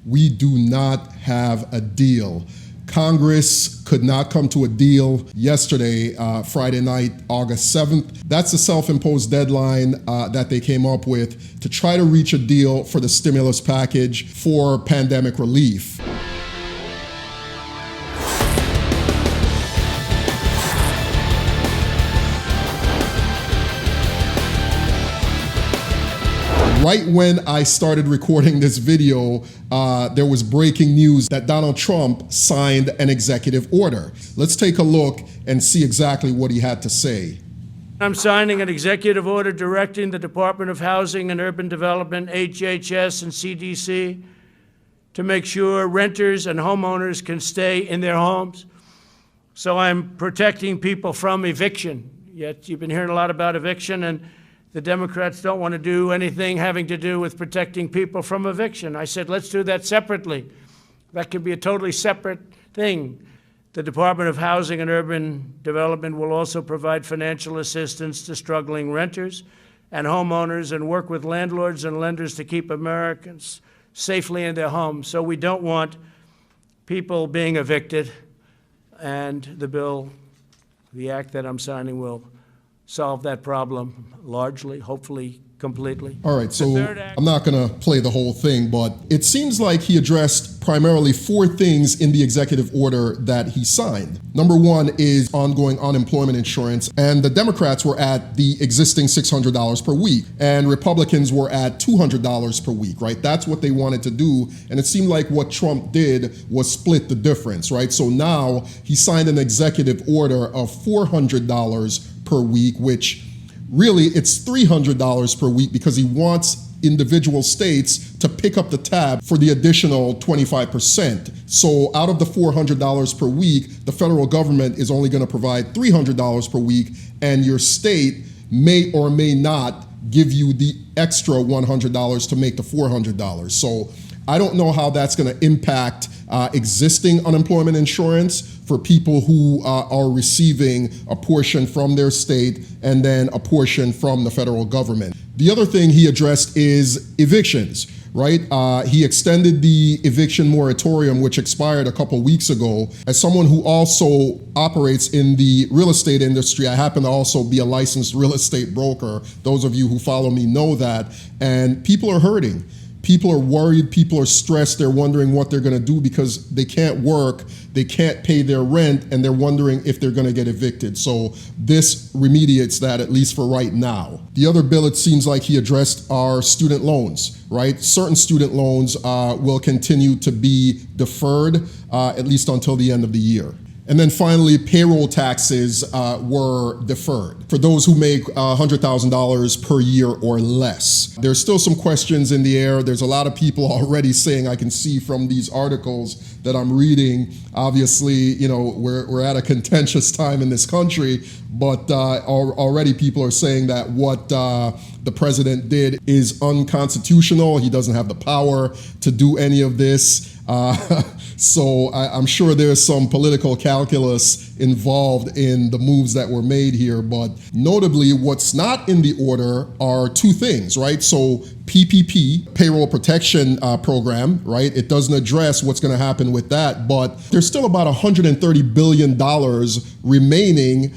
We do not have a deal. Congress could not come to a deal yesterday, Friday night, August 7th. That's a self-imposed deadline that they came up with to try to reach a deal for the stimulus package for pandemic relief. Right when I started recording this video, there was breaking news that Donald Trump signed an executive order. Let's take a look and see exactly what he had to say. I'm signing an executive order directing the Department of Housing and Urban Development, HHS, and CDC to make sure renters and homeowners can stay in their homes. So I'm protecting people from eviction. Yet you've been hearing a lot about eviction, and the Democrats don't want to do anything having to do with protecting people from eviction. I said, let's do that separately. That could be a totally separate thing. The Department of Housing and Urban Development will also provide financial assistance to struggling renters and homeowners and work with landlords and lenders to keep Americans safely in their homes. So we don't want people being evicted, and the bill, the act that I'm signing, will solve that problem largely, hopefully completely. All right, so I'm not going to play the whole thing, but it seems like he addressed primarily four things in the executive order that he signed. Number one is ongoing unemployment insurance, and the Democrats were at the existing $600 per week, and Republicans were at $200 per week, right? That's what they wanted to do, and it seemed like what Trump did was split the difference, right? So now he signed an executive order of $400 per week, which really it's $300 per week because he wants individual states to pick up the tab for the additional 25%. So out of the $400 per week, the federal government is only going to provide $300 per week, and your state may or may not give you the extra $100 to make the $400. So I don't know how that's going to impact existing unemployment insurance for people who are receiving a portion from their state and then a portion from the federal government. The other thing he addressed is evictions, right? He extended the eviction moratorium, which expired a couple weeks ago. As someone who also operates in the real estate industry, I happen to also be a licensed real estate broker. Those of you who follow me know that. And people are hurting. People are worried, people are stressed, they're wondering what they're going to do because they can't work, they can't pay their rent, and they're wondering if they're going to get evicted. So this remediates that, at least for right now. The other bill, it seems like he addressed, are student loans, right? Certain student loans will continue to be deferred, at least until the end of the year. And then finally, payroll taxes were deferred for those who make $100,000 per year or less. There's still some questions in the air. There's a lot of people already saying, I can see from these articles that I'm reading, obviously, you know, we're at a contentious time in this country, but already people are saying that what the president did is unconstitutional. He doesn't have the power to do any of this. So I'm sure there's some political calculus involved in the moves that were made here, but notably what's not in the order are two things, right? So PPP, Payroll Protection Program, right? It doesn't address what's going to happen with that, but there's still about $130 billion remaining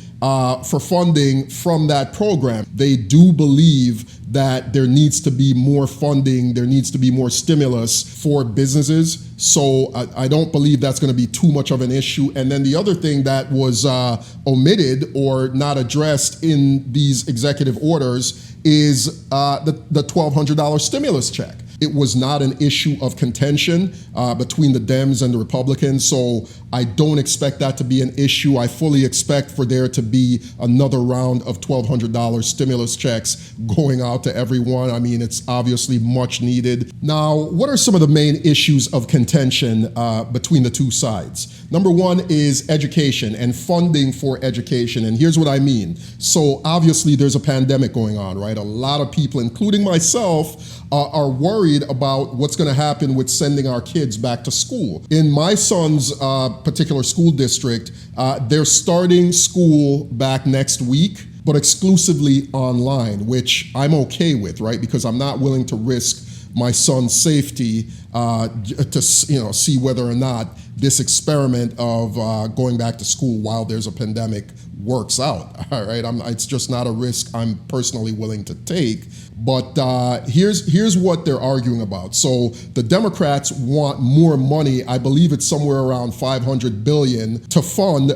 for funding from that program. They do believe that there needs to be more funding, there needs to be more stimulus for businesses. So I don't believe that's going to be too much of an issue. And then the other thing that was omitted or not addressed in these executive orders is the $1,200 stimulus check. It was not an issue of contention between the Dems and the Republicans, so I don't expect that to be an issue. I fully expect for there to be another round of $1,200 stimulus checks going out to everyone. I mean, it's obviously much needed. Now, what are some of the main issues of contention between the two sides? Number one is education and funding for education, and here's what I mean. So obviously there's a pandemic going on, right? A lot of people, including myself, are worried about what's going to happen with sending our kids back to school. In my son's particular school district, they're starting school back next week, but exclusively online, which I'm okay with, right? Because I'm not willing to risk my son's safety to see whether or not this experiment of going back to school while there's a pandemic works out. All right, it's just not a risk I'm personally willing to take. But here's what they're arguing about. So the Democrats want more money. I believe it's somewhere around $500 billion to fund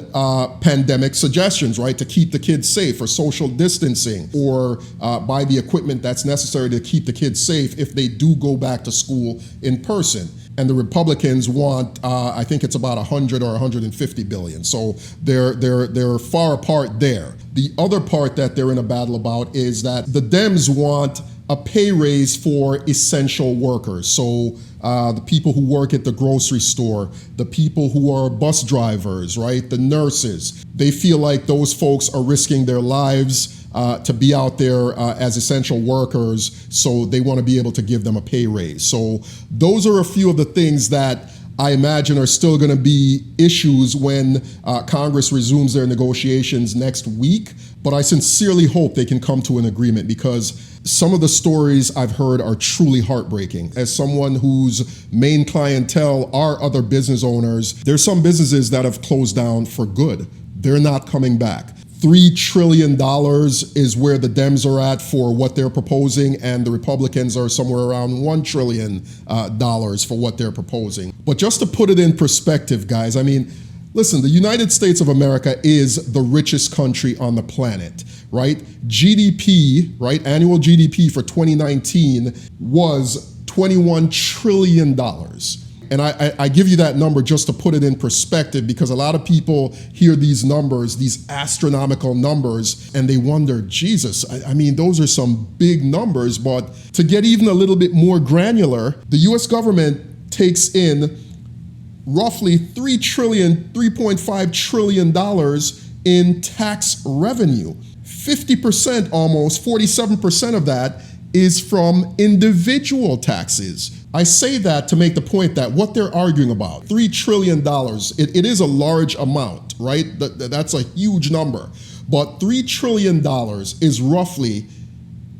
pandemic suggestions, right? To keep the kids safe, for social distancing, or buy the equipment that's necessary to keep the kids safe if they do go back to school in person. And the Republicans want, I think it's about 100 or 150 billion. So they're far apart there. The other part that they're in a battle about is that the Dems want a pay raise for essential workers. So the people who work at the grocery store, the people who are bus drivers, right? The nurses. They feel like those folks are risking their lives to be out there as essential workers, so they want to be able to give them a pay raise. So those are a few of the things that I imagine are still going to be issues when Congress resumes their negotiations next week. But I sincerely hope they can come to an agreement, because some of the stories I've heard are truly heartbreaking. As someone whose main clientele are other business owners, there's some businesses that have closed down for good. They're not coming back. $3 trillion is where the Dems are at for what they're proposing, and the Republicans are somewhere around $1 trillion for what they're proposing. But just to put it in perspective, guys, I mean, listen, the United States of America is the richest country on the planet, right? GDP, right, annual GDP for 2019 was $21 trillion. And I give you that number just to put it in perspective, because a lot of people hear these numbers, these astronomical numbers, and they wonder, Jesus, I mean, those are some big numbers. But to get even a little bit more granular, the US government takes in roughly $3.5 trillion in tax revenue. 50%, almost 47% of that is from individual taxes. I say that to make the point that what they're arguing about, $3 trillion, it is a large amount, right? That's a huge number. But $3 trillion is roughly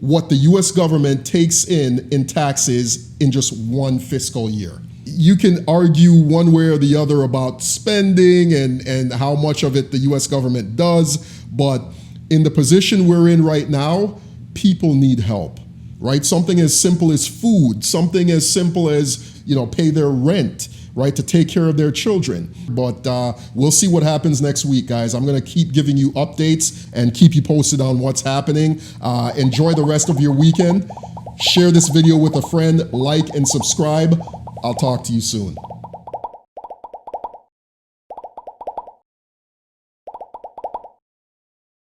what the US government takes in taxes in just one fiscal year. You can argue one way or the other about spending and how much of it the US government does, but in the position we're in right now, people need help. Right? Something as simple as food, something as simple as, pay their rent, right? To take care of their children. But we'll see what happens next week, guys. I'm going to keep giving you updates and keep you posted on what's happening. Enjoy the rest of your weekend. Share this video with a friend, like and subscribe. I'll talk to you soon.